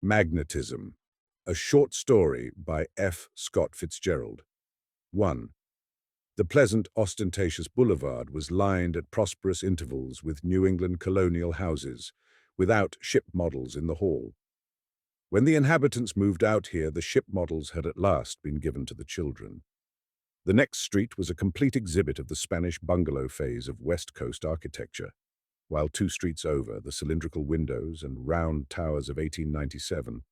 Magnetism, a short story by F. Scott Fitzgerald. 1. The pleasant, ostentatious boulevard was lined at prosperous intervals with New England colonial houses, without ship models in the hall. When the inhabitants moved out here, the ship models had at last been given to the children. The next street was a complete exhibit of the Spanish bungalow phase of West Coast architecture, while 2 streets over, the cylindrical windows and round towers of 1897,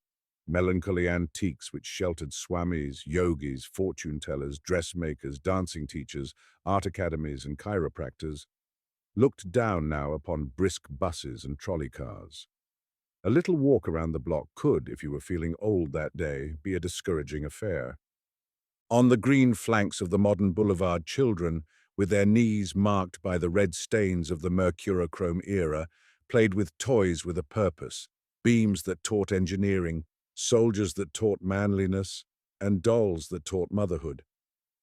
melancholy antiques which sheltered swamis, yogis, fortune-tellers, dressmakers, dancing teachers, art academies and chiropractors, looked down now upon brisk buses and trolley cars. A little walk around the block could, if you were feeling old that day, be a discouraging affair. On the green flanks of the modern boulevard, children, with their knees marked by the red stains of the mercurochrome era, played with toys with a purpose, beams that taught engineering, soldiers that taught manliness, and dolls that taught motherhood.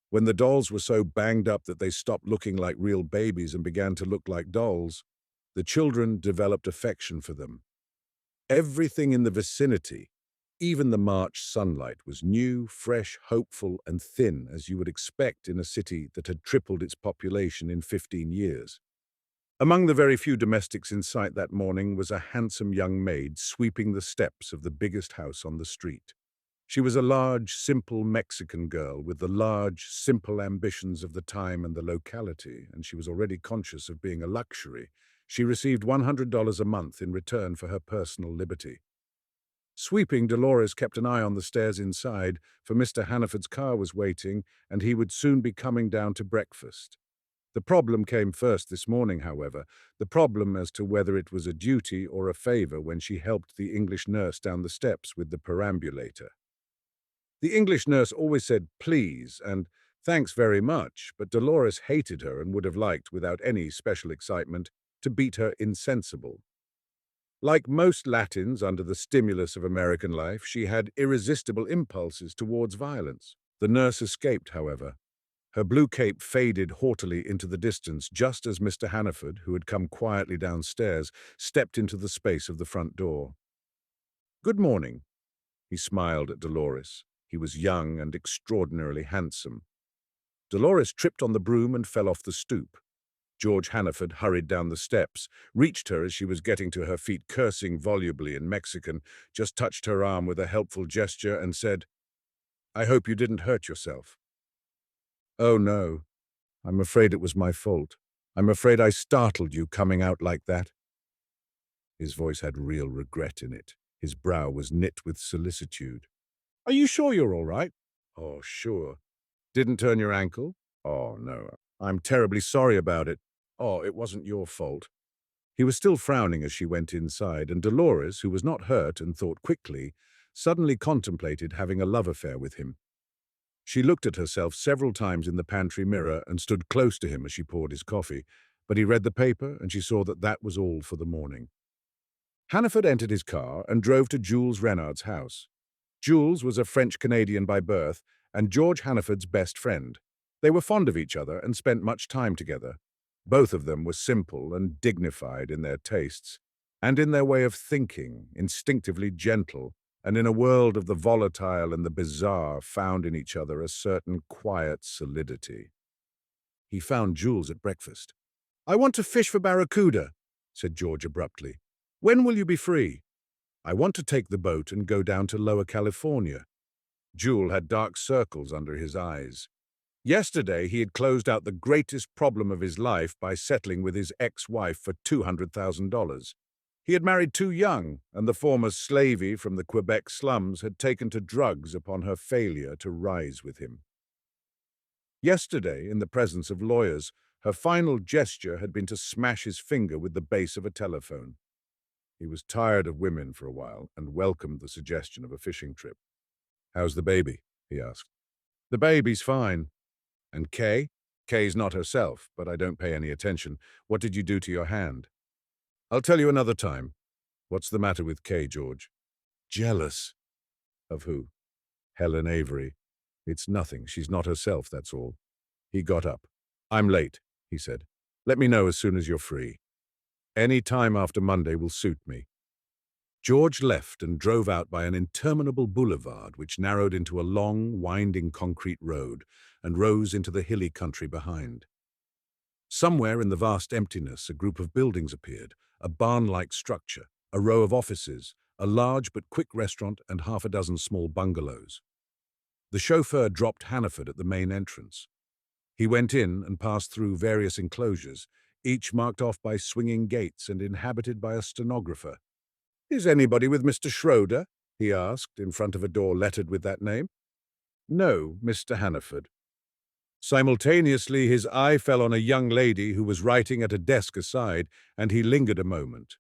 When the dolls were so banged up that they stopped looking like real babies and began to look like dolls, the children developed affection for them. Everything in the vicinity, even the March sunlight, was new, fresh, hopeful, and thin, as you would expect in a city that had tripled its population in 15 years. Among the very few domestics in sight that morning was a handsome young maid sweeping the steps of the biggest house on the street. She was a large, simple Mexican girl with the large, simple ambitions of the time and the locality, and she was already conscious of being a luxury. She received $100 a month in return for her personal liberty. Sweeping, Dolores kept an eye on the stairs inside, for Mr. Hannaford's car was waiting, and he would soon be coming down to breakfast. The problem came first this morning, however, the problem as to whether it was a duty or a favor when she helped the English nurse down the steps with the perambulator. The English nurse always said please and thanks very much, but Dolores hated her and would have liked, without any special excitement, to beat her insensible. Like most Latins under the stimulus of American life, she had irresistible impulses towards violence. The nurse escaped, however. Her blue cape faded haughtily into the distance just as Mr. Hannaford, who had come quietly downstairs, stepped into the space of the front door. "Good morning," he smiled at Dolores. He was young and extraordinarily handsome. Dolores tripped on the broom and fell off the stoop. George Hannaford hurried down the steps, reached her as she was getting to her feet, cursing volubly in Mexican, just touched her arm with a helpful gesture and said, "I hope you didn't hurt yourself." "Oh, no. I'm afraid it was my fault. I'm afraid I startled you coming out like that." His voice had real regret in it. His brow was knit with solicitude. "Are you sure you're all right?" "Oh, sure." "Didn't turn your ankle?" "Oh, no. I'm terribly sorry about it." "Oh, it wasn't your fault." He was still frowning as she went inside, and Dolores, who was not hurt and thought quickly, suddenly contemplated having a love affair with him. She looked at herself several times in the pantry mirror and stood close to him as she poured his coffee, but he read the paper and she saw that that was all for the morning. Hannaford entered his car and drove to Jules Renard's house. Jules was a French-Canadian by birth and George Hannaford's best friend. They were fond of each other and spent much time together. Both of them were simple and dignified in their tastes, and in their way of thinking, instinctively gentle, and in a world of the volatile and the bizarre found in each other a certain quiet solidity. He found Jules at breakfast. "I want to fish for barracuda," said George abruptly. "When will you be free?" "I want to take the boat and go down to Lower California." Jules had dark circles under his eyes. Yesterday he had closed out the greatest problem of his life by settling with his ex-wife for $200,000. He had married too young, and the former slavey from the Quebec slums had taken to drugs upon her failure to rise with him. Yesterday, in the presence of lawyers, her final gesture had been to smash his finger with the base of a telephone. He was tired of women for a while and welcomed the suggestion of a fishing trip. "How's the baby?" he asked. "The baby's fine." "And Kay?" "Kay's not herself, but I don't pay any attention. What did you do to your hand?" "I'll tell you another time." "What's the matter with Kay, George?" "Jealous." "Of who?" "Helen Avery." "It's nothing. She's not herself, that's all." He got up. "I'm late," he said. "Let me know as soon as you're free." "Any time after Monday will suit me." George left and drove out by an interminable boulevard which narrowed into a long, winding concrete road and rose into the hilly country behind. Somewhere in the vast emptiness, a group of buildings appeared, a barn-like structure, a row of offices, a large but quick restaurant, and half a dozen small bungalows. The chauffeur dropped Hannaford at the main entrance. He went in and passed through various enclosures, each marked off by swinging gates and inhabited by a stenographer. "Is anybody with Mr. Schroeder?" he asked, in front of a door lettered with that name. "No, Mr. Hannaford." Simultaneously, his eye fell on a young lady who was writing at a desk aside, and he lingered a moment.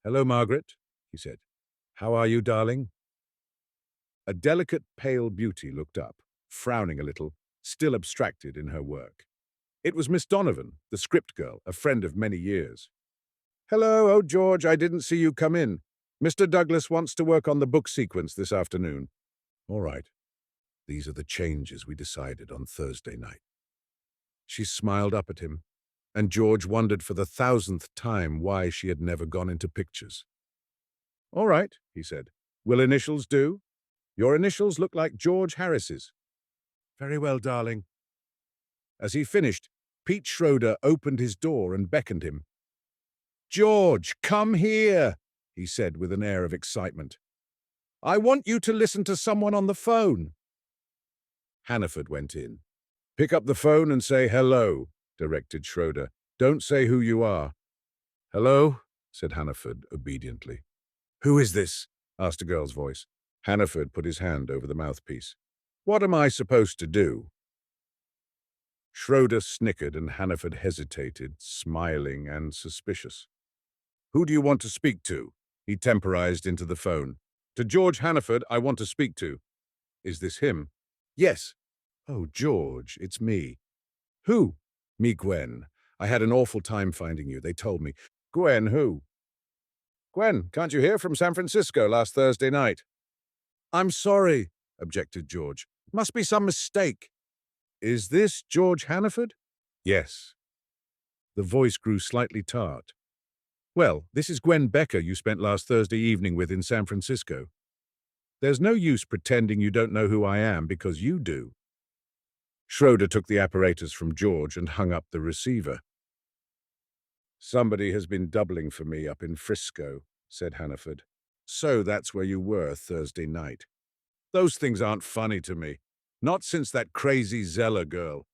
"Hello, Margaret," he said. "How are you, darling?" A delicate, pale beauty looked up, frowning a little, still abstracted in her work. It was Miss Donovan, the script girl, a friend of many years. "Hello, oh, George, I didn't see you come in. Mr. Douglas wants to work on the book sequence this afternoon." "All right. These are the changes we decided on Thursday night." She smiled up at him, and George wondered for the 1,000th time why she had never gone into pictures. "All right," he said. "Will initials do? Your initials look like George Harris's." "Very well, darling." As he finished, Pete Schroeder opened his door and beckoned him. "George, come here," he said with an air of excitement. "I want you to listen to someone on the phone." Hannaford went in. "Pick up the phone and say hello," directed Schroeder. "Don't say who you are." "Hello," said Hannaford obediently. "Who is this?" asked a girl's voice. Hannaford put his hand over the mouthpiece. "What am I supposed to do?" Schroeder snickered and Hannaford hesitated, smiling and suspicious. "Who do you want to speak to?" He temporized into the phone. "To George Hannaford, I want to speak to." "Is this him?" "Yes." "Oh, George, it's me." "Who?" "Me, Gwen. I had an awful time finding you, they told me." "Gwen who?" "Gwen, can't you hear, from San Francisco last Thursday night." "I'm sorry," objected George. "Must be some mistake." "Is this George Hannaford?" "Yes." The voice grew slightly tart. "Well, this is Gwen Becker you spent last Thursday evening with in San Francisco. There's no use pretending you don't know who I am, because you do." Schroeder took the apparatus from George and hung up the receiver. "Somebody has been doubling for me up in Frisco," said Hannaford. "So that's where you were Thursday night." "Those things aren't funny to me. Not since that crazy Zeller girl.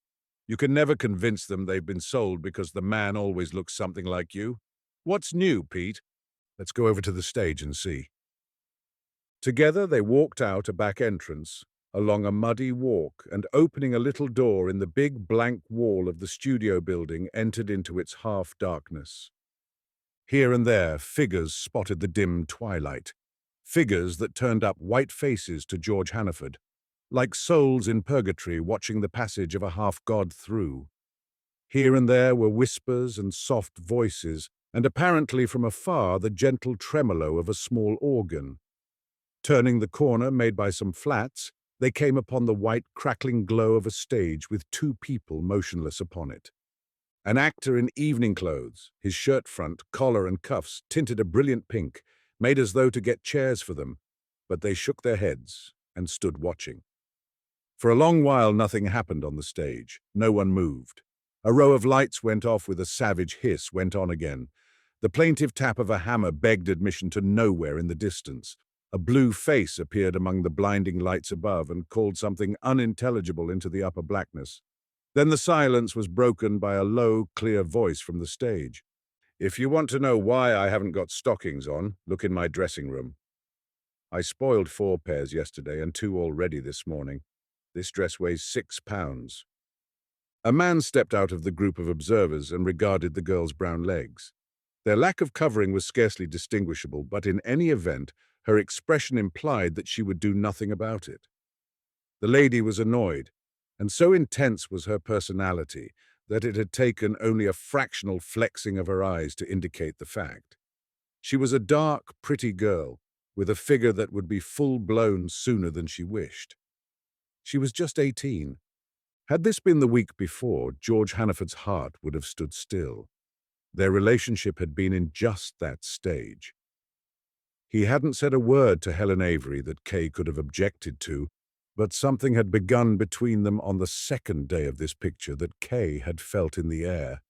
You can never convince them they've been sold because the man always looks something like you. What's new, Pete?" "Let's go over to the stage and see." Together they walked out a back entrance, along a muddy walk, and opening a little door in the big blank wall of the studio building, entered into its half-darkness. Here and there figures spotted the dim twilight, figures that turned up white faces to George Hannaford, like souls in purgatory watching the passage of a half-god through. Here and there were whispers and soft voices, and apparently from afar the gentle tremolo of a small organ. Turning the corner made by some flats, they came upon the white, crackling glow of a stage with two people motionless upon it. An actor in evening clothes, his shirt front, collar and cuffs tinted a brilliant pink, made as though to get chairs for them, but they shook their heads and stood watching. For a long while nothing happened on the stage. No one moved. A row of lights went off with a savage hiss, went on again. The plaintive tap of a hammer begged admission to nowhere in the distance. A blue face appeared among the blinding lights above and called something unintelligible into the upper blackness. Then the silence was broken by a low, clear voice from the stage. "If you want to know why I haven't got stockings on, look in my dressing room. I spoiled 4 pairs yesterday and 2 already this morning. This dress weighs 6 pounds." A man stepped out of the group of observers and regarded the girl's brown legs. Their lack of covering was scarcely distinguishable, but in any event, her expression implied that she would do nothing about it. The lady was annoyed, and so intense was her personality that it had taken only a fractional flexing of her eyes to indicate the fact. She was a dark, pretty girl, with a figure that would be full-blown sooner than she wished. She was just 18. Had this been the week before, George Hannaford's heart would have stood still. Their relationship had been in just that stage. He hadn't said a word to Helen Avery that Kay could have objected to, but something had begun between them on the second day of this picture that Kay had felt in the air.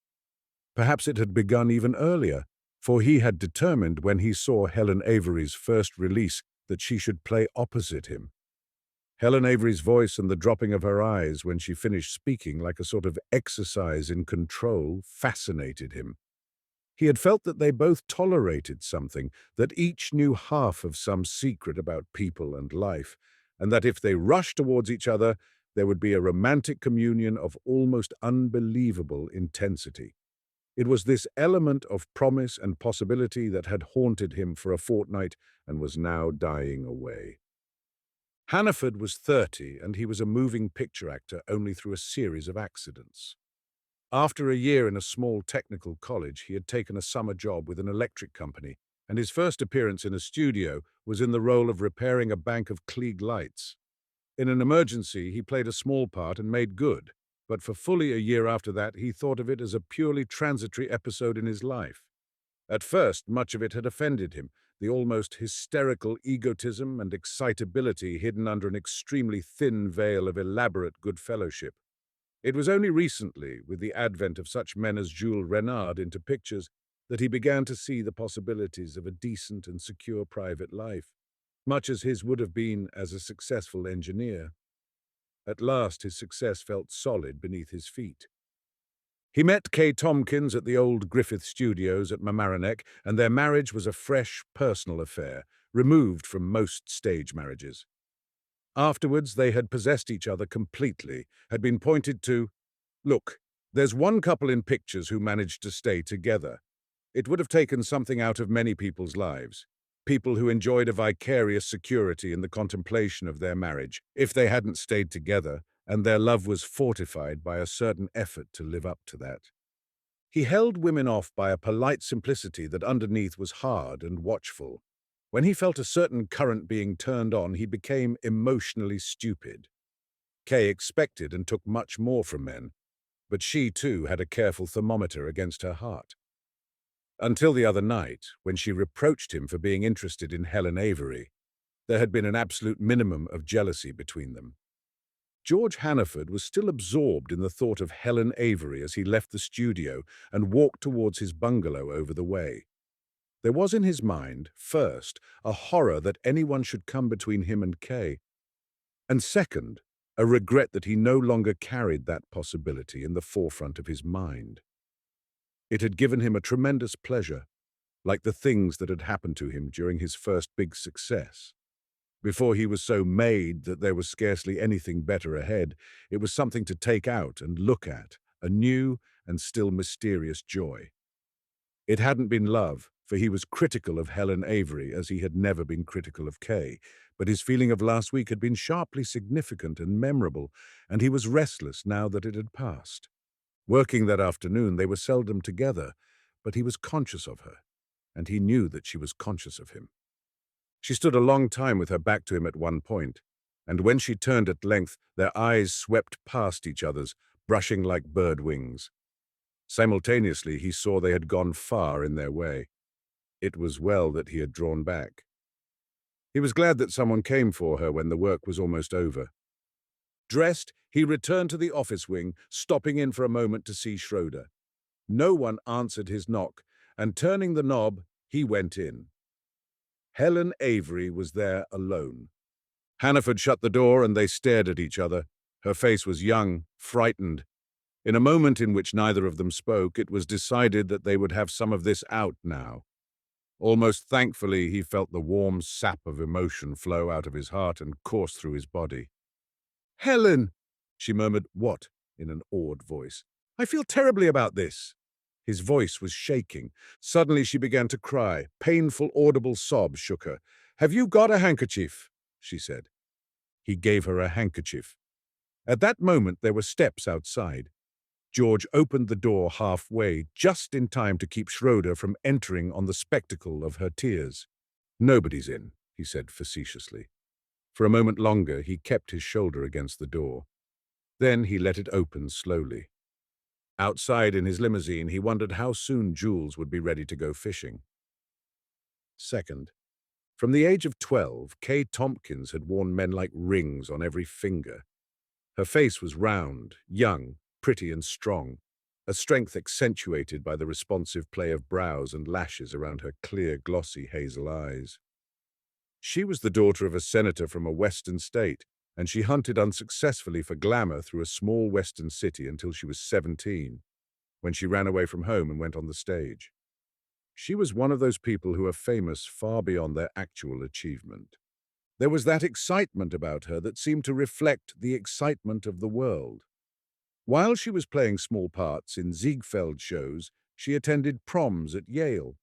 Perhaps it had begun even earlier, for he had determined when he saw Helen Avery's first release that she should play opposite him. Helen Avery's voice and the dropping of her eyes when she finished speaking, like a sort of exercise in control, fascinated him. He had felt that they both tolerated something, that each knew half of some secret about people and life, and that if they rushed towards each other, there would be a romantic communion of almost unbelievable intensity. It was this element of promise and possibility that had haunted him for a fortnight and was now dying away. Hannaford was 30, and he was a moving picture actor only through a series of accidents. After a year in a small technical college, he had taken a summer job with an electric company, and his first appearance in a studio was in the role of repairing a bank of Klieg lights. In an emergency, he played a small part and made good, but for fully a year after that, he thought of it as a purely transitory episode in his life. At first, much of it had offended him, the almost hysterical egotism and excitability hidden under an extremely thin veil of elaborate good fellowship. It was only recently, with the advent of such men as Jules Renard into pictures, that he began to see the possibilities of a decent and secure private life, much as his would have been as a successful engineer. At last his success felt solid beneath his feet. He met Kay Tompkins at the old Griffith Studios at Mamaroneck, and their marriage was a fresh, personal affair, removed from most stage marriages. Afterwards, they had possessed each other completely, had been pointed to, "Look, there's one couple in pictures who managed to stay together." It would have taken something out of many people's lives, people who enjoyed a vicarious security in the contemplation of their marriage, if they hadn't stayed together, and their love was fortified by a certain effort to live up to that. He held women off by a polite simplicity that underneath was hard and watchful. When he felt a certain current being turned on, he became emotionally stupid. Kay expected and took much more from men, but she too had a careful thermometer against her heart. Until the other night, when she reproached him for being interested in Helen Avery, there had been an absolute minimum of jealousy between them. George Hannaford was still absorbed in the thought of Helen Avery as he left the studio and walked towards his bungalow over the way. There was in his mind, first, a horror that anyone should come between him and Kay, and second, a regret that he no longer carried that possibility in the forefront of his mind. It had given him a tremendous pleasure, like the things that had happened to him during his first big success. Before he was so made that there was scarcely anything better ahead, it was something to take out and look at, a new and still mysterious joy. It hadn't been love, for he was critical of Helen Avery as he had never been critical of Kay, but his feeling of last week had been sharply significant and memorable, and he was restless now that it had passed. Working that afternoon, they were seldom together, but he was conscious of her, and he knew that she was conscious of him. She stood a long time with her back to him at one point, and when she turned at length, their eyes swept past each other's, brushing like bird wings. Simultaneously, he saw they had gone far in their way. It was well that he had drawn back. He was glad that someone came for her when the work was almost over. Dressed, he returned to the office wing, stopping in for a moment to see Schroeder. No one answered his knock, and turning the knob, he went in. Helen Avery was there alone. Hannaford shut the door and they stared at each other. Her face was young, frightened. In a moment in which neither of them spoke, it was decided that they would have some of this out now. Almost thankfully, he felt the warm sap of emotion flow out of his heart and course through his body. "Helen!" she murmured. "What?" in an awed voice. "I feel terribly about this." His voice was shaking. Suddenly she began to cry. Painful, audible sobs shook her. "Have you got a handkerchief?" she said. He gave her a handkerchief. At that moment there were steps outside. George opened the door halfway, just in time to keep Schroeder from entering on the spectacle of her tears. "Nobody's in," he said facetiously. For a moment longer he kept his shoulder against the door. Then he let it open slowly. Outside in his limousine, he wondered how soon Jules would be ready to go fishing. Second, From the age of 12, Kay Tompkins had worn men like rings on every finger. Her face was round, young, pretty and strong, a strength accentuated by the responsive play of brows and lashes around her clear, glossy hazel eyes. She was the daughter of a senator from a western state, and she hunted unsuccessfully for glamour through a small western city until she was 17, when she ran away from home and went on the stage. She was one of those people who are famous far beyond their actual achievement. There was that excitement about her that seemed to reflect the excitement of the world. While she was playing small parts in Ziegfeld shows, she attended proms at Yale,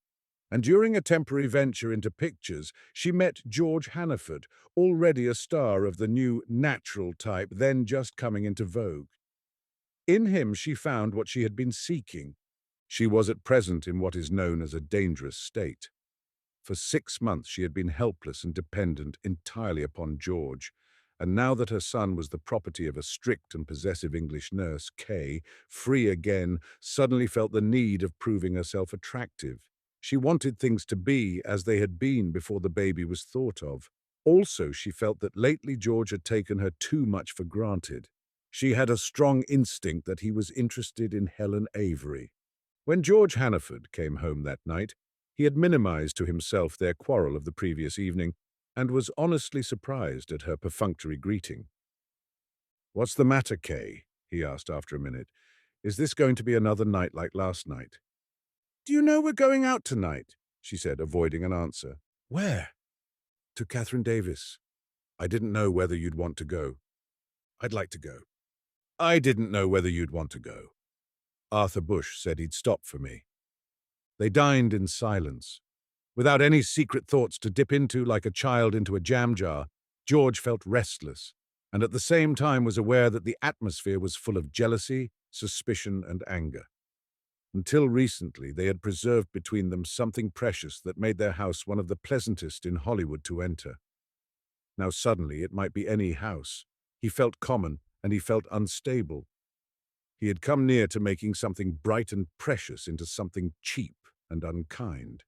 and during a temporary venture into pictures, she met George Hannaford, already a star of the new natural type then just coming into vogue. In him she found what she had been seeking. She was at present in what is known as a dangerous state. For 6 months she had been helpless and dependent entirely upon George, and now that her son was the property of a strict and possessive English nurse, Kay, free again, suddenly felt the need of proving herself attractive. She wanted things to be as they had been before the baby was thought of. Also, she felt that lately George had taken her too much for granted. She had a strong instinct that he was interested in Helen Avery. When George Hannaford came home that night, he had minimized to himself their quarrel of the previous evening and was honestly surprised at her perfunctory greeting. "What's the matter, Kay?" he asked after a minute. "Is this going to be another night like last night?" "Do you know we're going out tonight?" she said, avoiding an answer. "Where?" "To Catherine Davis. I didn't know whether you'd want to go." "I'd like to go." "I didn't know whether you'd want to go. Arthur Bush said he'd stop for me." They dined in silence. Without any secret thoughts to dip into like a child into a jam jar, George felt restless, and at the same time was aware that the atmosphere was full of jealousy, suspicion, and anger. Until recently, they had preserved between them something precious that made their house one of the pleasantest in Hollywood to enter. Now suddenly it might be any house. He felt common, and he felt unstable. He had come near to making something bright and precious into something cheap and unkind.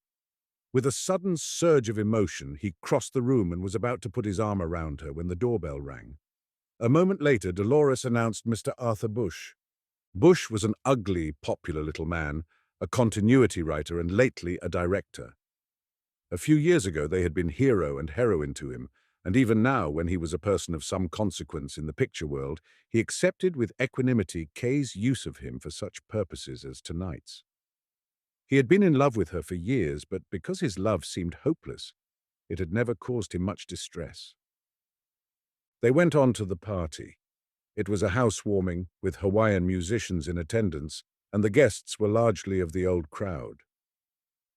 With a sudden surge of emotion, he crossed the room and was about to put his arm around her when the doorbell rang. A moment later, Dolores announced Mr. Arthur Bush. Bush was an ugly, popular little man, a continuity writer and lately a director. A few years ago they had been hero and heroine to him, and even now, when he was a person of some consequence in the picture world, he accepted with equanimity Kay's use of him for such purposes as tonight's. He had been in love with her for years, but because his love seemed hopeless, it had never caused him much distress. They went on to the party. It was a housewarming, with Hawaiian musicians in attendance, and the guests were largely of the old crowd.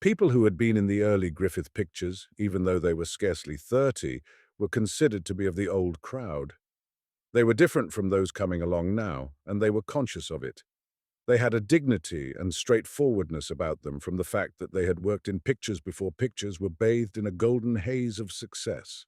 People who had been in the early Griffith pictures, even though they were scarcely 30, were considered to be of the old crowd. They were different from those coming along now, and they were conscious of it. They had a dignity and straightforwardness about them from the fact that they had worked in pictures before pictures were bathed in a golden haze of success.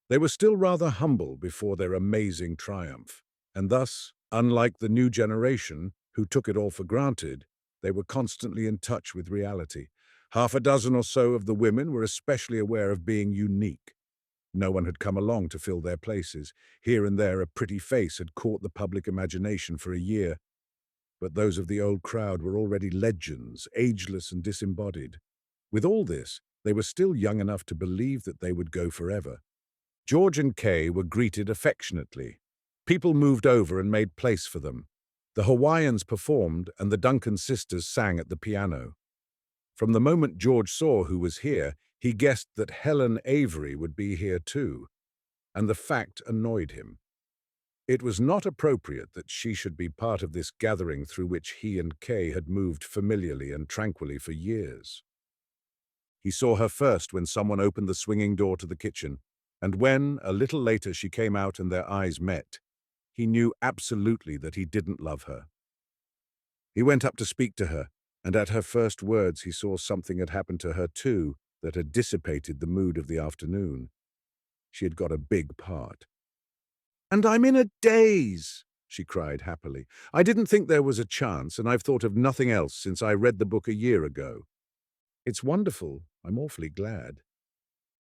They were still rather humble before their amazing triumph, and thus, unlike the new generation, who took it all for granted, they were constantly in touch with reality. Half a dozen or so of the women were especially aware of being unique. No one had come along to fill their places. Here and there a pretty face had caught the public imagination for a year. But those of the old crowd were already legends, ageless and disembodied. With all this, they were still young enough to believe that they would go forever. George and Kay were greeted affectionately. People moved over and made place for them. The Hawaiians performed, and the Duncan sisters sang at the piano. From the moment George saw who was here, he guessed that Helen Avery would be here too, and the fact annoyed him. It was not appropriate that she should be part of this gathering through which he and Kay had moved familiarly and tranquilly for years. He saw her first when someone opened the swinging door to the kitchen, and when, a little later, she came out and their eyes met, he knew absolutely that he didn't love her. He went up to speak to her, and at her first words he saw something had happened to her too that had dissipated the mood of the afternoon. She had got a big part. "And I'm in a daze," she cried happily. "I didn't think there was a chance, and I've thought of nothing else since I read the book a year ago. It's wonderful. I'm awfully glad."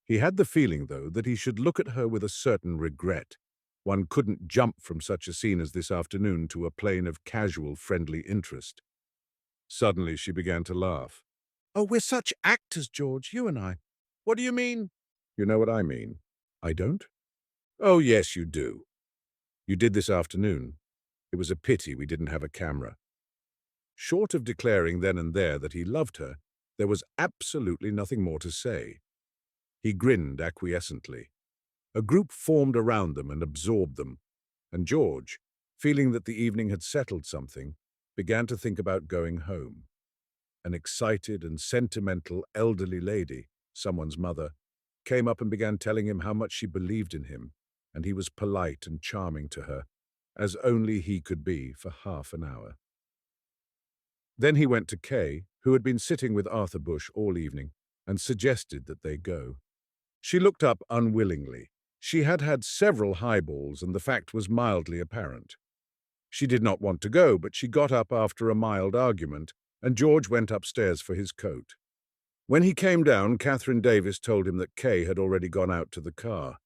He had the feeling, though, that he should look at her with a certain regret. One couldn't jump from such a scene as this afternoon to a plane of casual, friendly interest. Suddenly she began to laugh. "Oh, we're such actors, George, you and I." "What do you mean?" "You know what I mean." "I don't?" "Oh, yes, you do. You did this afternoon. It was a pity we didn't have a camera." Short of declaring then and there that he loved her, there was absolutely nothing more to say. He grinned acquiescently. A group formed around them and absorbed them, and George, feeling that the evening had settled something, began to think about going home. An excited and sentimental elderly lady, someone's mother, came up and began telling him how much she believed in him, and he was polite and charming to her, as only he could be for half an hour. Then he went to Kay, who had been sitting with Arthur Bush all evening, and suggested that they go. She looked up unwillingly. She had had several highballs, and the fact was mildly apparent. She did not want to go, but she got up after a mild argument, and George went upstairs for his coat. When he came down, Catherine Davis told him that Kay had already gone out to the car.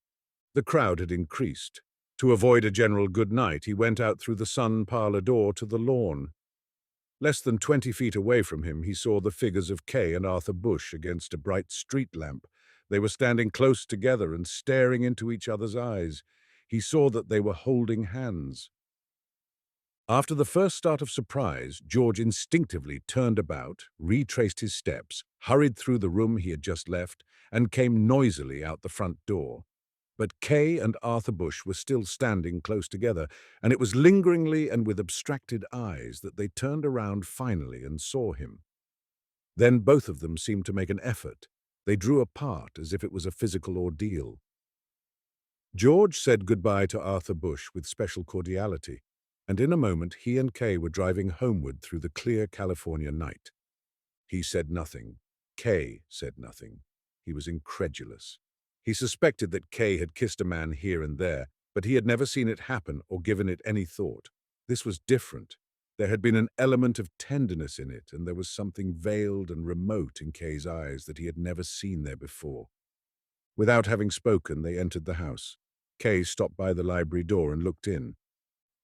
The crowd had increased. To avoid a general good night, he went out through the sun parlor door to the lawn. Less than 20 feet away from him, he saw the figures of Kay and Arthur Bush against a bright street lamp. They were standing close together and staring into each other's eyes. He saw that they were holding hands. After the first start of surprise, George instinctively turned about, retraced his steps, hurried through the room he had just left, and came noisily out the front door. But Kay and Arthur Bush were still standing close together, and it was lingeringly and with abstracted eyes that they turned around finally and saw him. Then both of them seemed to make an effort. They drew apart as if it was a physical ordeal. George said goodbye to Arthur Bush with special cordiality, and in a moment he and Kay were driving homeward through the clear California night. He said nothing. Kay said nothing. He was incredulous. He suspected that Kay had kissed a man here and there, but he had never seen it happen or given it any thought. This was different. There had been an element of tenderness in it, and there was something veiled and remote in Kay's eyes that he had never seen there before. Without having spoken, they entered the house. Kay stopped by the library door and looked in.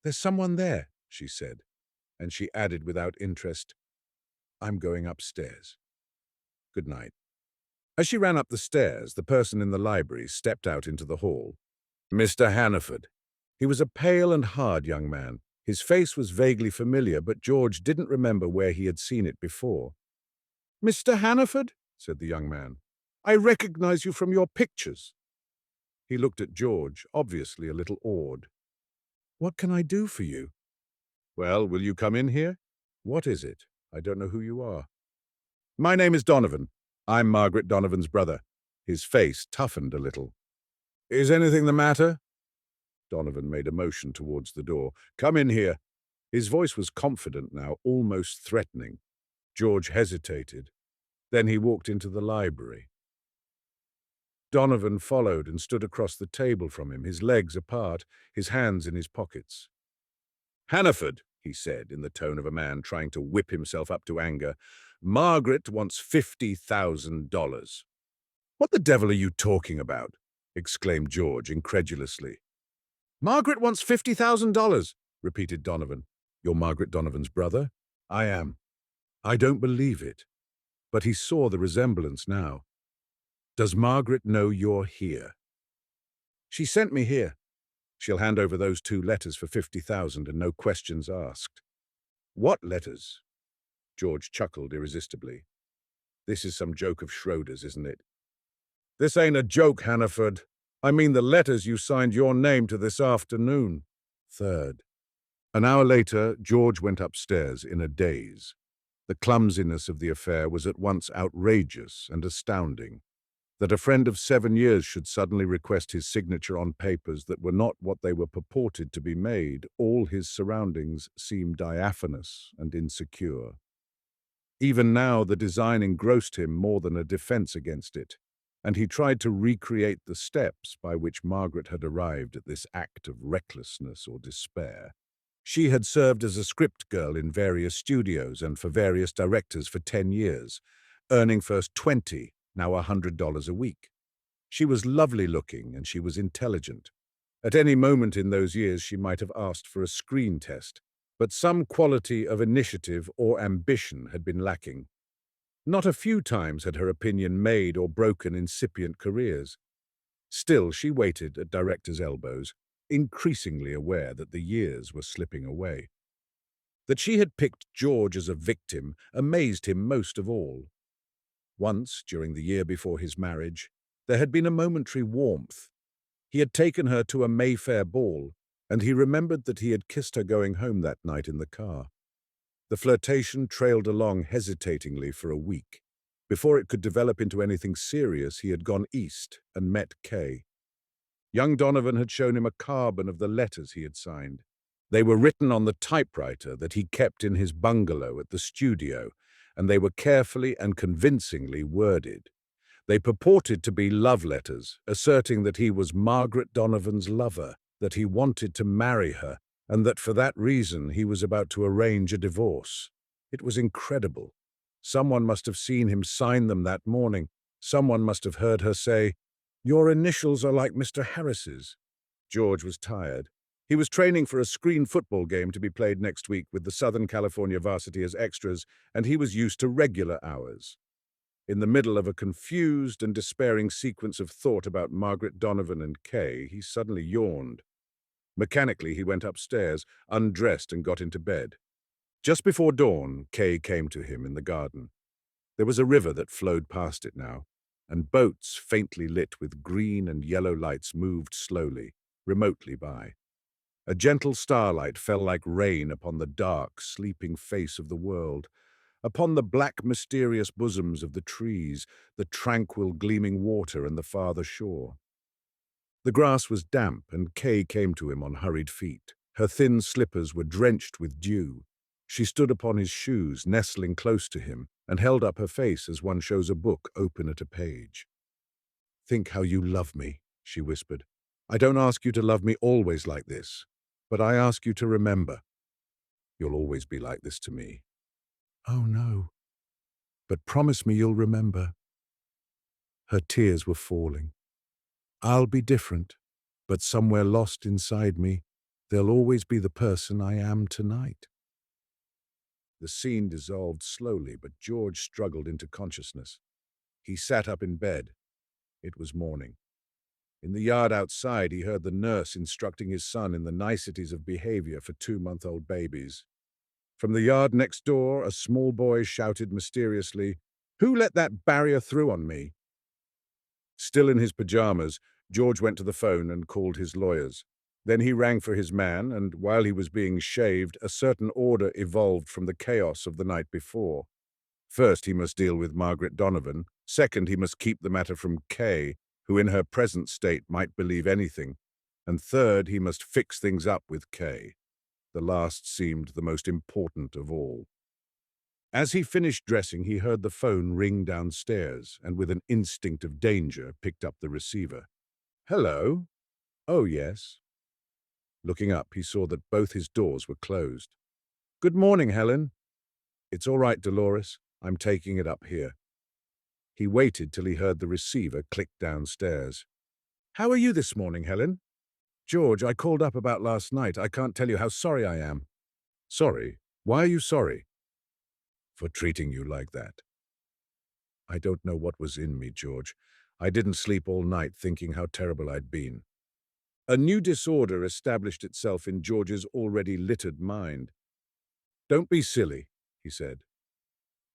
"There's someone there," she said, and she added without interest, "I'm going upstairs. Good night." As she ran up the stairs, the person in the library stepped out into the hall. Mr. Hannaford. He was a pale and hard young man. His face was vaguely familiar, but George didn't remember where he had seen it before. "Mr. Hannaford," said the young man, "I recognize you from your pictures." He looked at George, obviously a little awed. "What can I do for you?" "Well, will you come in here?" "What is it? I don't know who you are." "My name is Donovan. I'm Margaret Donovan's brother." His face toughened a little. "Is anything the matter?" Donovan made a motion towards the door. "Come in here." His voice was confident now, almost threatening. George hesitated. Then he walked into the library. Donovan followed and stood across the table from him, his legs apart, his hands in his pockets. "Hannaford," he said, in the tone of a man trying to whip himself up to anger, "Margaret wants $50,000. "What the devil are you talking about?" exclaimed George incredulously. "Margaret wants $50,000, repeated Donovan. "You're Margaret Donovan's brother?" "I am." "I don't believe it." But he saw the resemblance now. "Does Margaret know you're here?" "She sent me here." "She'll hand over those 2 letters for $50,000 and no questions asked." "What letters?" George chuckled irresistibly. "This is some joke of Schroeder's, isn't it?" "This ain't a joke, Hannaford. I mean the letters you signed your name to this afternoon." Third. An hour later, George went upstairs in a daze. The clumsiness of the affair was at once outrageous and astounding. That a friend of 7 years should suddenly request his signature on papers that were not what they were purported to be made, all his surroundings seemed diaphanous and insecure. Even now, the design engrossed him more than a defense against it, and he tried to recreate the steps by which Margaret had arrived at this act of recklessness or despair. She had served as a script girl in various studios and for various directors for 10 years, earning first $20, now $100 a week. She was lovely-looking and she was intelligent. At any moment in those years she might have asked for a screen test, but some quality of initiative or ambition had been lacking. Not a few times had her opinion made or broken incipient careers. Still, she waited at directors' elbows, increasingly aware that the years were slipping away. That she had picked George as a victim amazed him most of all. Once, during the year before his marriage, there had been a momentary warmth. He had taken her to a Mayfair ball, and he remembered that he had kissed her going home that night in the car. The flirtation trailed along hesitatingly for a week. Before it could develop into anything serious, he had gone east and met Kay. Young Donovan had shown him a carbon of the letters he had signed. They were written on the typewriter that he kept in his bungalow at the studio, and they were carefully and convincingly worded. They purported to be love letters, asserting that he was Margaret Donovan's lover, that he wanted to marry her, and that for that reason he was about to arrange a divorce. It was incredible. Someone must have seen him sign them that morning. Someone must have heard her say, "Your initials are like Mr. Harris's." George was tired. He was training for a screen football game to be played next week with the Southern California varsity as extras, and he was used to regular hours. In the middle of a confused and despairing sequence of thought about Margaret Donovan and Kay, he suddenly yawned. Mechanically, he went upstairs, undressed, and got into bed. Just before dawn, Kay came to him in the garden. There was a river that flowed past it now, and boats faintly lit with green and yellow lights moved slowly, remotely by. A gentle starlight fell like rain upon the dark, sleeping face of the world, upon the black, mysterious bosoms of the trees, the tranquil, gleaming water and the farther shore. The grass was damp, and Kay came to him on hurried feet. Her thin slippers were drenched with dew. She stood upon his shoes, nestling close to him, and held up her face as one shows a book open at a page. "Think how you love me," she whispered. "I don't ask you to love me always like this, but I ask you to remember. You'll always be like this to me." "Oh, no. But promise me you'll remember." Her tears were falling. "I'll be different, but somewhere lost inside me, there'll always be the person I am tonight." The scene dissolved slowly, but George struggled into consciousness. He sat up in bed. It was morning. In the yard outside, he heard the nurse instructing his son in the niceties of behavior for 2-month-old babies. From the yard next door, a small boy shouted mysteriously, "Who let that barrier through on me?" Still in his pajamas, George went to the phone and called his lawyers. Then he rang for his man, and while he was being shaved, a certain order evolved from the chaos of the night before. First, he must deal with Margaret Donovan. Second, he must keep the matter from Kay, who in her present state might believe anything. And third, he must fix things up with Kay. The last seemed the most important of all. As he finished dressing, he heard the phone ring downstairs, and with an instinct of danger, picked up the receiver. "Hello?" "Oh, yes." Looking up, he saw that both his doors were closed. "Good morning, Helen." "It's all right, Dolores. I'm taking it up here." He waited till he heard the receiver click downstairs. "How are you this morning, Helen?" "George, I called up about last night. I can't tell you how sorry I am." "Sorry? Why are you sorry?" "For treating you like that." "I don't know what was in me, George. I didn't sleep all night thinking how terrible I'd been." A new disorder established itself in George's already littered mind. "Don't be silly," he said.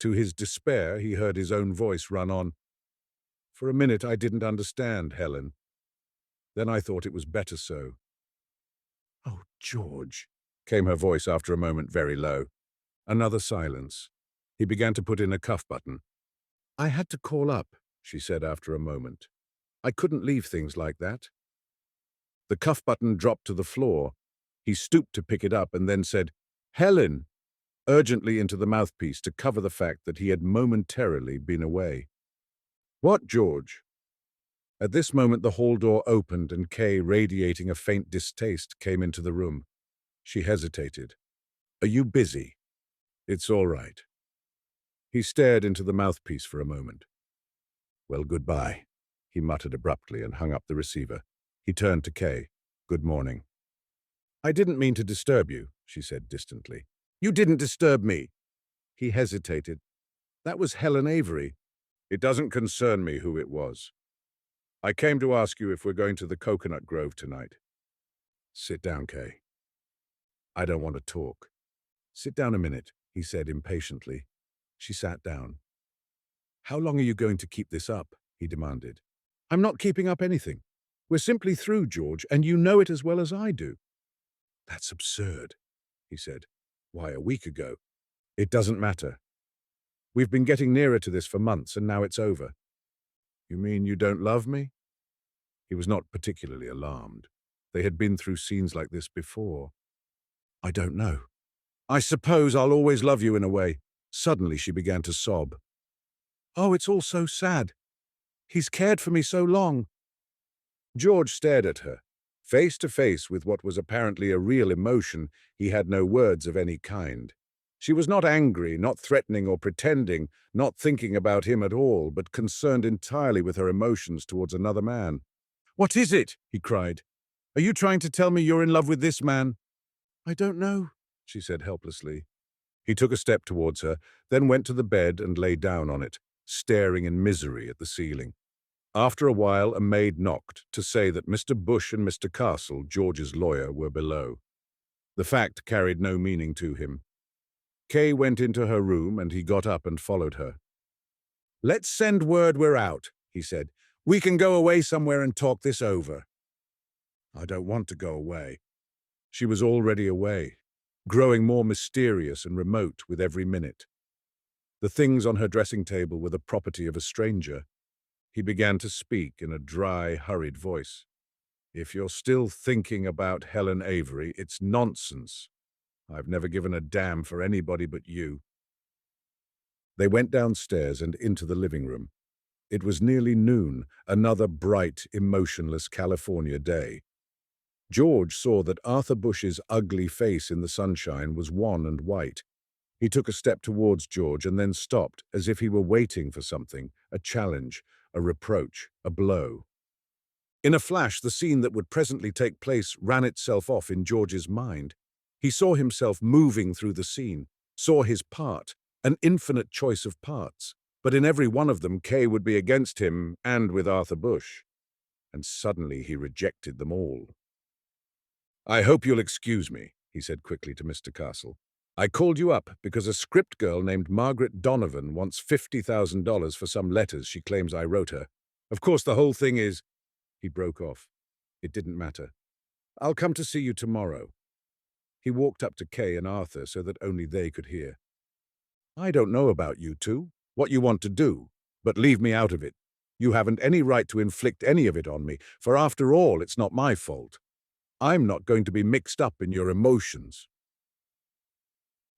To his despair, he heard his own voice run on. "For a minute I didn't understand, Helen. Then I thought it was better so." "Oh, George," came her voice after a moment, very low. Another silence. He began to put in a cuff button. "I had to call up," she said after a moment. "I couldn't leave things like that." The cuff button dropped to the floor. He stooped to pick it up and then said, "Helen," urgently into the mouthpiece to cover the fact that he had momentarily been away. "What, George?" At this moment the hall door opened and Kay, radiating a faint distaste, came into the room. She hesitated. "Are you busy?" "It's all right." He stared into the mouthpiece for a moment. "Well, goodbye." he muttered abruptly and hung up the receiver. He turned to Kay. "Good morning." "I didn't mean to disturb you," she said distantly. "You didn't disturb me." He hesitated. "That was Helen Avery." "It doesn't concern me who it was. I came to ask you if we're going to the coconut grove tonight." "Sit down, Kay." "I don't want to talk." "Sit down a minute," he said impatiently. She sat down. "How long are you going to keep this up?" he demanded. "I'm not keeping up anything. We're simply through, George, and you know it as well as I do." "That's absurd," he said. "Why, a week ago—" "It doesn't matter. We've been getting nearer to this for months, and now it's over." "You mean you don't love me?" He was not particularly alarmed. They had been through scenes like this before. "I don't know. I suppose I'll always love you in a way." Suddenly she began to sob. "Oh, it's all so sad. He's cared for me so long." George stared at her. Face to face with what was apparently a real emotion, he had no words of any kind. She was not angry, not threatening or pretending, not thinking about him at all, but concerned entirely with her emotions towards another man. "What is it?" he cried. "Are you trying to tell me you're in love with this man?" "I don't know," she said helplessly. He took a step towards her, then went to the bed and lay down on it, staring in misery at the ceiling. After a while, a maid knocked to say that Mr. Bush and Mr. Castle, George's lawyer, were below. The fact carried no meaning to him. Kay went into her room and he got up and followed her. "Let's send word we're out," he said. "We can go away somewhere and talk this over." "I don't want to go away." She was already away, growing more mysterious and remote with every minute. The things on her dressing table were the property of a stranger. He began to speak in a dry, hurried voice. "If you're still thinking about Helen Avery, it's nonsense. I've never given a damn for anybody but you." They went downstairs and into the living room. It was nearly noon, another bright, emotionless California day. George saw that Arthur Bush's ugly face in the sunshine was wan and white. He took a step towards George and then stopped, as if he were waiting for something, a challenge, a reproach, a blow. In a flash, the scene that would presently take place ran itself off in George's mind. He saw himself moving through the scene, saw his part, an infinite choice of parts, but in every one of them Kay would be against him and with Arthur Bush. And suddenly he rejected them all. "I hope you'll excuse me," he said quickly to Mr. Castle. "I called you up because a script girl named Margaret Donovan wants $50,000 for some letters she claims I wrote her. Of course, the whole thing is—" He broke off. It didn't matter. "I'll come to see you tomorrow." He walked up to Kay and Arthur so that only they could hear. "I don't know about you two, what you want to do, but leave me out of it. You haven't any right to inflict any of it on me, for after all, it's not my fault. I'm not going to be mixed up in your emotions."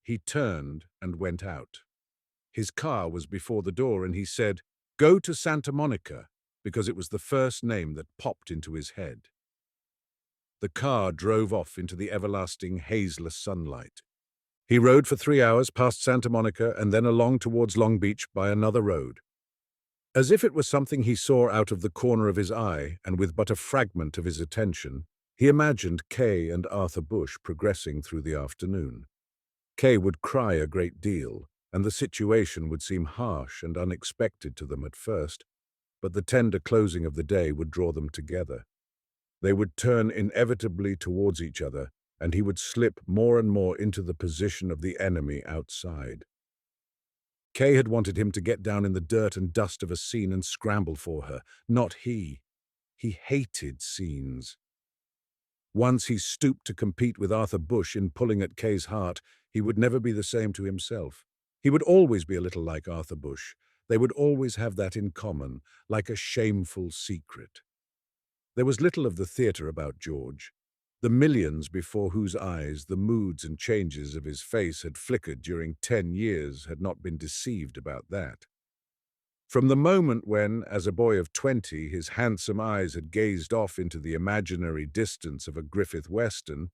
He turned and went out. His car was before the door and he said, "Go to Santa Monica," because it was the first name that popped into his head. The car drove off into the everlasting hazeless sunlight. He rode for 3 hours past Santa Monica and then along towards Long Beach by another road. As if it was something he saw out of the corner of his eye and with but a fragment of his attention, he imagined Kay and Arthur Bush progressing through the afternoon. Kay would cry a great deal, and the situation would seem harsh and unexpected to them at first, but the tender closing of the day would draw them together. They would turn inevitably towards each other, and he would slip more and more into the position of the enemy outside. Kay had wanted him to get down in the dirt and dust of a scene and scramble for her, not he. He hated scenes. Once he stooped to compete with Arthur Bush in pulling at Kay's heart, he would never be the same to himself. He would always be a little like Arthur Bush. They would always have that in common, like a shameful secret. There was little of the theatre about George. The millions before whose eyes the moods and changes of his face had flickered during 10 years had not been deceived about that. From the moment when, as a boy of 20, his handsome eyes had gazed off into the imaginary distance of a Griffith Western,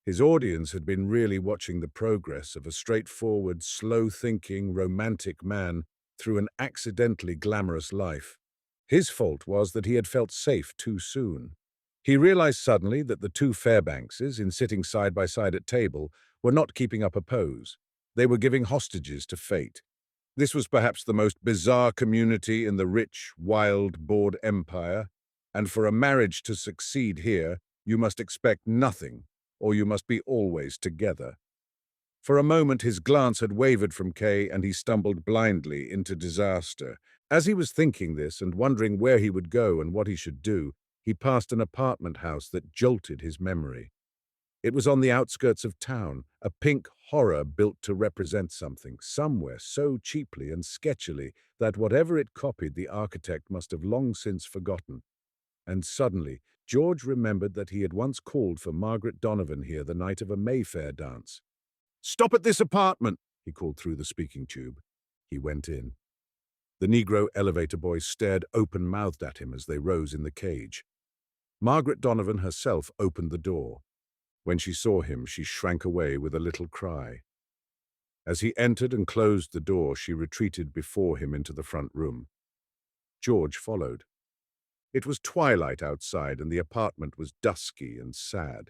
his audience had been really watching the progress of a straightforward, slow-thinking, romantic man through an accidentally glamorous life. His fault was that he had felt safe too soon. He realized suddenly that the two Fairbankses, in sitting side by side at table, were not keeping up a pose. They were giving hostages to fate. This was perhaps the most bizarre community in the rich, wild, bored empire, and for a marriage to succeed here, you must expect nothing, or you must be always together. For a moment his glance had wavered from Kay, and he stumbled blindly into disaster. As he was thinking this and wondering where he would go and what he should do, he passed an apartment house that jolted his memory. It was on the outskirts of town, a pink horror built to represent something, somewhere so cheaply and sketchily that whatever it copied the architect must have long since forgotten. And suddenly, George remembered that he had once called for Margaret Donovan here the night of a Mayfair dance. "Stop at this apartment," he called through the speaking tube. He went in. The Negro elevator boy stared open-mouthed at him as they rose in the cage. Margaret Donovan herself opened the door. When she saw him, she shrank away with a little cry. As he entered and closed the door, she retreated before him into the front room. George followed. It was twilight outside, and the apartment was dusky and sad.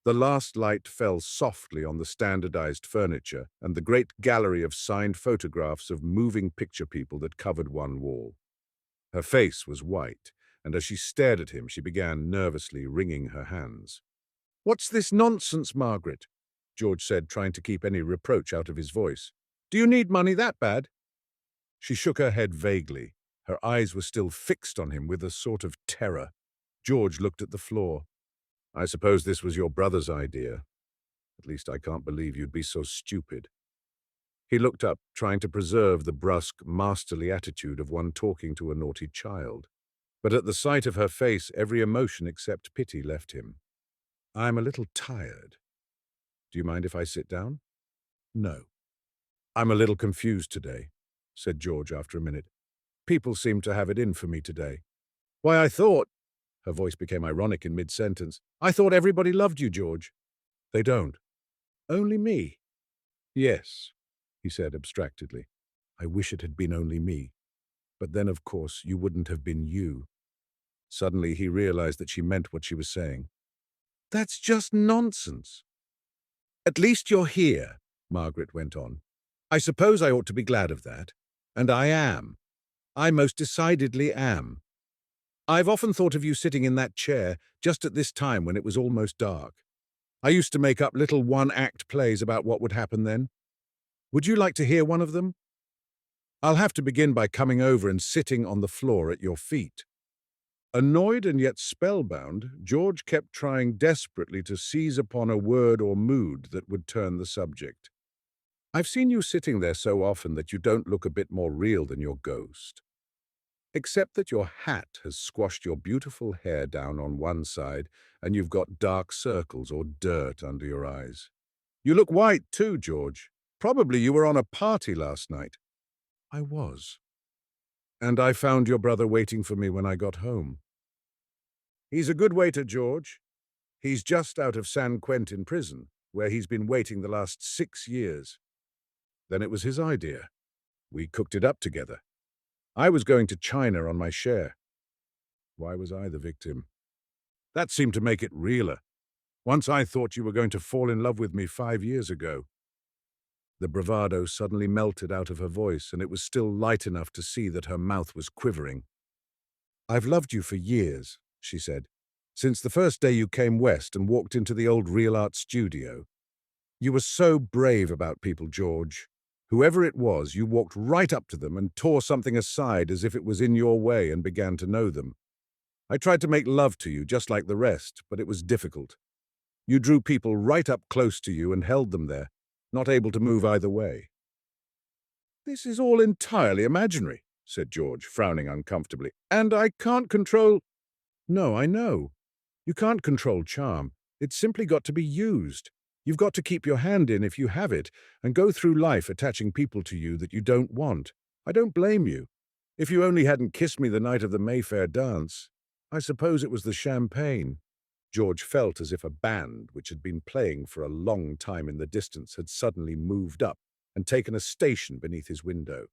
The last light fell softly on the standardized furniture and the great gallery of signed photographs of moving picture people that covered one wall. Her face was white, and as she stared at him, she began nervously wringing her hands. "What's this nonsense, Margaret?" George said, trying to keep any reproach out of his voice. "Do you need money that bad?" She shook her head vaguely. Her eyes were still fixed on him with a sort of terror. George looked at the floor. "I suppose this was your brother's idea. At least I can't believe you'd be so stupid." He looked up, trying to preserve the brusque, masterly attitude of one talking to a naughty child. But at the sight of her face, every emotion except pity left him. "I'm a little tired. Do you mind if I sit down?" "No." "I'm a little confused today," said George after a minute. "People seem to have it in for me today." "Why, I thought—" Her voice became ironic in mid-sentence. "I thought everybody loved you, George." "They don't." "Only me?" "Yes," he said abstractedly. "I wish it had been only me. But then, of course, you wouldn't have been you." Suddenly he realized that she meant what she was saying. "That's just nonsense." "At least you're here," Margaret went on. "I suppose I ought to be glad of that. And I am. I most decidedly am. I've often thought of you sitting in that chair just at this time when it was almost dark. I used to make up little one-act plays about what would happen then. Would you like to hear one of them? I'll have to begin by coming over and sitting on the floor at your feet." Annoyed and yet spellbound, George kept trying desperately to seize upon a word or mood that would turn the subject. "I've seen you sitting there so often that you don't look a bit more real than your ghost. Except that your hat has squashed your beautiful hair down on one side and you've got dark circles or dirt under your eyes. You look white too, George. Probably you were on a party last night." "I was. And I found your brother waiting for me when I got home." "He's a good waiter, George. He's just out of San Quentin prison, where he's been waiting the last 6 years. Then it was his idea. We cooked it up together. I was going to China on my share. Why was I the victim? That seemed to make it realer. Once I thought you were going to fall in love with me 5 years ago." The bravado suddenly melted out of her voice, and it was still light enough to see that her mouth was quivering. "I've loved you for years," she said, "since the first day you came west and walked into the old real art studio. You were so brave about people, George. Whoever it was, you walked right up to them and tore something aside as if it was in your way and began to know them. I tried to make love to you just like the rest, but it was difficult. You drew people right up close to you and held them there, not able to move either way." "This is all entirely imaginary," said George, frowning uncomfortably. "And I can't control—" "No, I know. You can't control charm. It's simply got to be used. You've got to keep your hand in if you have it, and go through life attaching people to you that you don't want. I don't blame you. If you only hadn't kissed me the night of the Mayfair dance, I suppose it was the champagne." George felt as if a band, which had been playing for a long time in the distance, had suddenly moved up and taken a station beneath his window.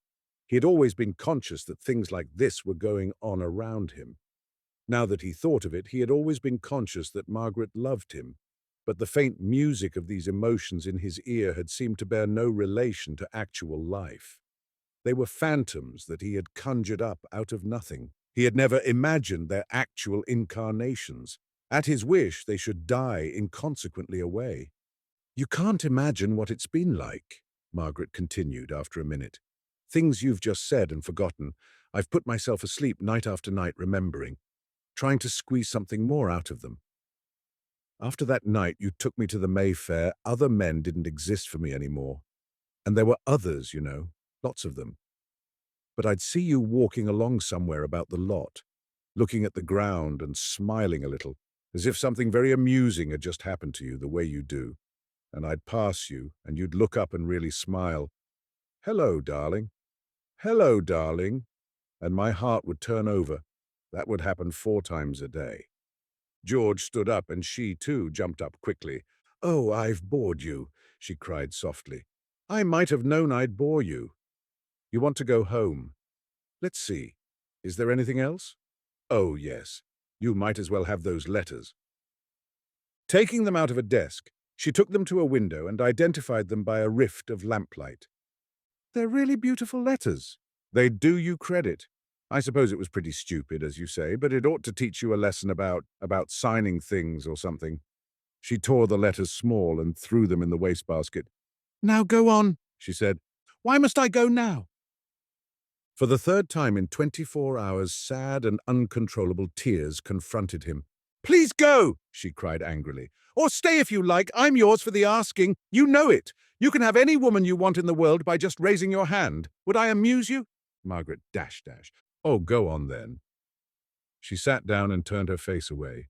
He had always been conscious that things like this were going on around him. Now that he thought of it, he had always been conscious that Margaret loved him, but the faint music of these emotions in his ear had seemed to bear no relation to actual life. They were phantoms that he had conjured up out of nothing. He had never imagined their actual incarnations. At his wish, they should die inconsequently away. "You can't imagine what it's been like," Margaret continued after a minute. "Things you've just said and forgotten. I've put myself asleep night after night remembering, trying to squeeze something more out of them. After that night you took me to the Mayfair, other men didn't exist for me anymore. And there were others, you know, lots of them. But I'd see you walking along somewhere about the lot, looking at the ground and smiling a little, as if something very amusing had just happened to you the way you do. And I'd pass you, and you'd look up and really smile. 'Hello, darling. Hello, darling.' And my heart would turn over. That would happen 4 times a day." George stood up, and she, too, jumped up quickly. "Oh, I've bored you," she cried softly. "I might have known I'd bore you. You want to go home? Let's see. Is there anything else? Oh, yes. You might as well have those letters." Taking them out of a desk, she took them to a window and identified them by a rift of lamplight. "They're really beautiful letters. They do you credit. I suppose it was pretty stupid, as you say, but it ought to teach you a lesson about signing things or something." She tore the letters small and threw them in the wastebasket. "Now go on," she said. "Why must I go now?" For the third time in 24 hours, sad and uncontrollable tears confronted him. "Please go," she cried angrily. "Or stay if you like. I'm yours for the asking. You know it. You can have any woman you want in the world by just raising your hand. Would I amuse you?" Margaret dash. "Oh, go on then." She sat down and turned her face away.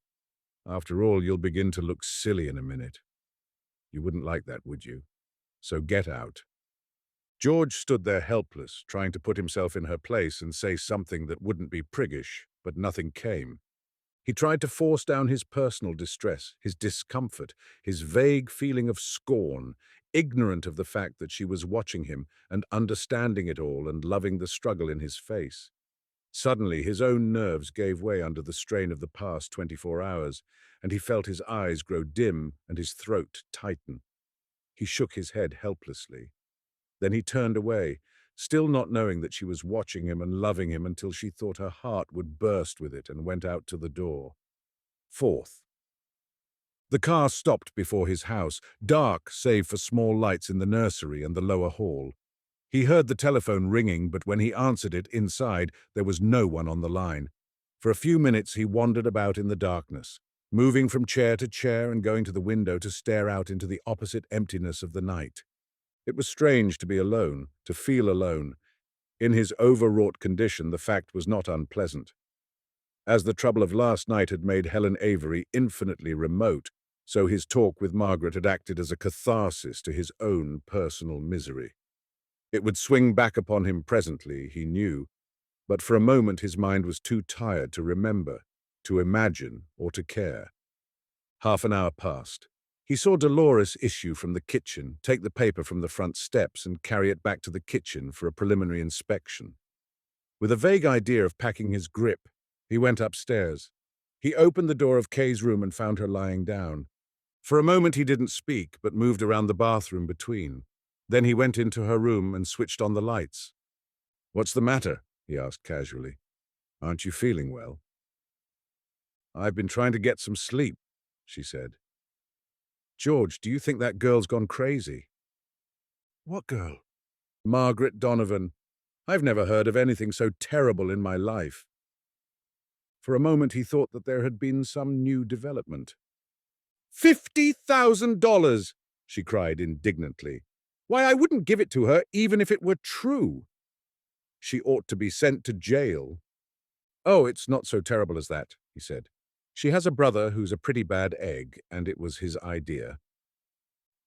"After all, you'll begin to look silly in a minute. You wouldn't like that, would you? So get out." George stood there helpless, trying to put himself in her place and say something that wouldn't be priggish, but nothing came. He tried to force down his personal distress, his discomfort, his vague feeling of scorn, ignorant of the fact that she was watching him and understanding it all and loving the struggle in his face. Suddenly, his own nerves gave way under the strain of the past 24 hours, and he felt his eyes grow dim and his throat tighten. He shook his head helplessly. Then he turned away, still not knowing that she was watching him and loving him until she thought her heart would burst with it, and went out to the door. 4th. The car stopped before his house, dark save for small lights in the nursery and the lower hall. He heard the telephone ringing, but when he answered it inside, there was no one on the line. For a few minutes he wandered about in the darkness, moving from chair to chair and going to the window to stare out into the opposite emptiness of the night. It was strange to be alone, to feel alone. In his overwrought condition, the fact was not unpleasant. As the trouble of last night had made Helen Avery infinitely remote, so his talk with Margaret had acted as a catharsis to his own personal misery. It would swing back upon him presently, he knew, but for a moment his mind was too tired to remember, to imagine, or to care. Half an hour passed. He saw Dolores issue from the kitchen, take the paper from the front steps and carry it back to the kitchen for a preliminary inspection. With a vague idea of packing his grip, he went upstairs. He opened the door of Kay's room and found her lying down. For a moment he didn't speak, but moved around the bathroom between. Then he went into her room and switched on the lights. "What's the matter?" he asked casually. "Aren't you feeling well?" "I've been trying to get some sleep," she said. "George, do you think that girl's gone crazy?" "What girl?" "Margaret Donovan. I've never heard of anything so terrible in my life." For a moment he thought that there had been some new development. $50,000! She cried indignantly. "Why, I wouldn't give it to her even if it were true. She ought to be sent to jail." "Oh, it's not so terrible as that," he said. "She has a brother who's a pretty bad egg, and it was his idea."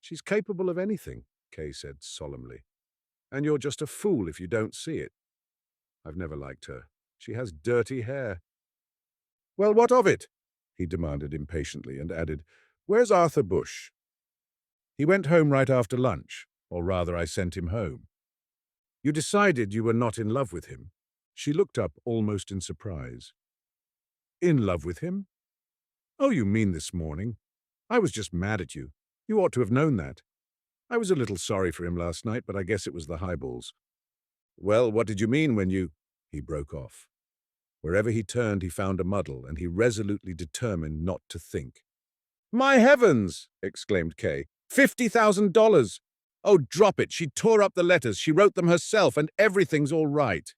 "She's capable of anything," Kay said solemnly. "And you're just a fool if you don't see it. I've never liked her. She has dirty hair." "Well, what of it?" he demanded impatiently, and added, "Where's Arthur Bush?" "He went home right after lunch, or rather I sent him home." You decided you were not in love with him. She looked up almost in surprise. In love with him? Oh, you mean this morning? I was just mad at you. You ought to have known that. I was a little sorry for him last night, but I guess it was the highballs. Well, what did you mean when you— He broke off. Wherever he turned, he found a muddle, and he resolutely determined not to think. My heavens! Exclaimed Kay. $50,000! Oh, drop it. She tore up the letters. She wrote them herself, and everything's all right.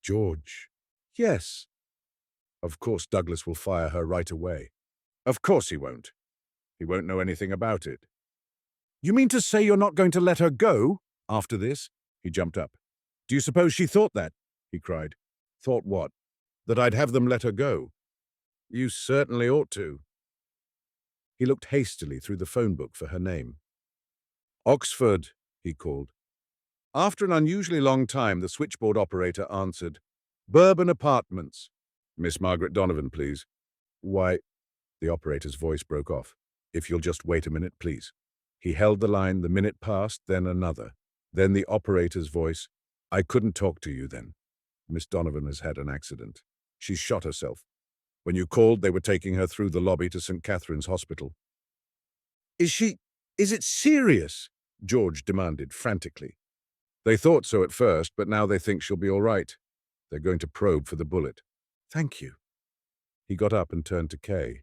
George. Yes. Of course Douglas will fire her right away. Of course he won't. He won't know anything about it. You mean to say you're not going to let her go? After this, he jumped up. Do you suppose she thought that? He cried. Thought what? That I'd have them let her go. You certainly ought to. He looked hastily through the phone book for her name. Oxford, he called. After an unusually long time, the switchboard operator answered. Bourbon Apartments. Miss Margaret Donovan, please. Why, the operator's voice broke off. If you'll just wait a minute, please. He held the line, the minute passed, then another. Then the operator's voice. I couldn't talk to you then. Miss Donovan has had an accident. She's shot herself. When you called, they were taking her through the lobby to St. Catherine's Hospital. Is it serious? George demanded frantically. They thought so at first, but now they think she'll be all right. They're going to probe for the bullet. Thank you. He got up and turned to Kay.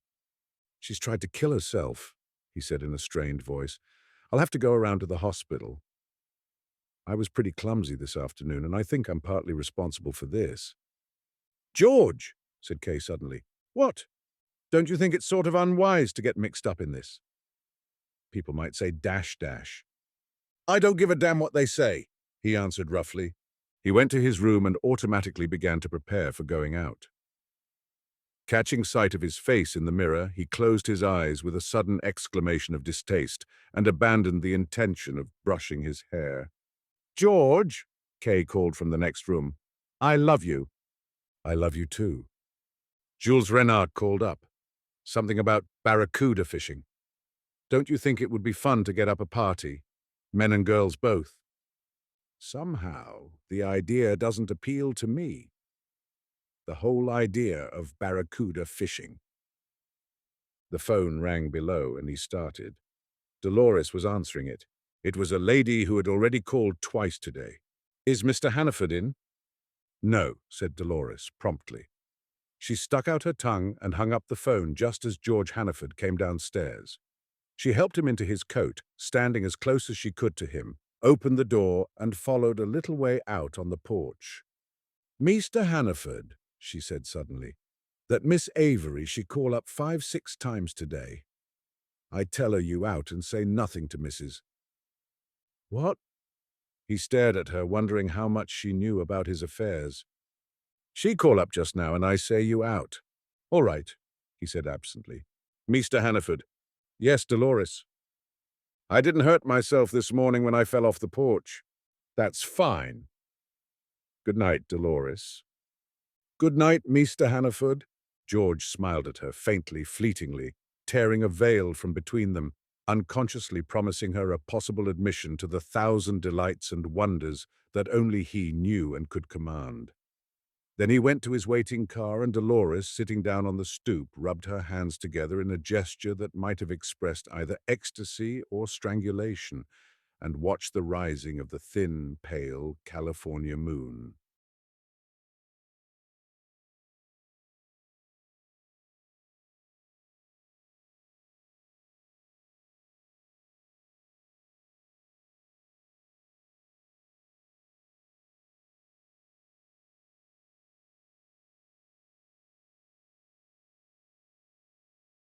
She's tried to kill herself, he said in a strained voice. I'll have to go around to the hospital. I was pretty clumsy this afternoon, and I think I'm partly responsible for this. George, said Kay suddenly. What? Don't you think it's sort of unwise to get mixed up in this? People might say dash dash. I don't give a damn what they say, he answered roughly. He went to his room and automatically began to prepare for going out. Catching sight of his face in the mirror, he closed his eyes with a sudden exclamation of distaste and abandoned the intention of brushing his hair. George, Kay called from the next room. I love you. I love you too. Jules Renard called up. Something about barracuda fishing. Don't you think it would be fun to get up a party? Men and girls both. Somehow, the idea doesn't appeal to me. The whole idea of barracuda fishing. The phone rang below and he started. Dolores was answering it. It was a lady who had already called twice today. Is Mr. Hannaford in? No, said Dolores promptly. She stuck out her tongue and hung up the phone just as George Hannaford came downstairs. She helped him into his coat, standing as close as she could to him, opened the door and followed a little way out on the porch. Mr. Hannaford, she said suddenly, that Miss Avery she call up 5-6 times today. I tell her you out and say nothing to Mrs. What? He stared at her, wondering how much she knew about his affairs. She call up just now and I say you out. All right, he said absently. Mr. Hannaford. Yes, Dolores. I didn't hurt myself this morning when I fell off the porch. That's fine. Good night, Dolores. Good night, Mr. Hannaford. George smiled at her, faintly, fleetingly, tearing a veil from between them, unconsciously promising her a possible admission to the 1,000 delights and wonders that only he knew and could command. Then he went to his waiting car, and Dolores, sitting down on the stoop, rubbed her hands together in a gesture that might have expressed either ecstasy or strangulation, and watched the rising of the thin, pale California moon.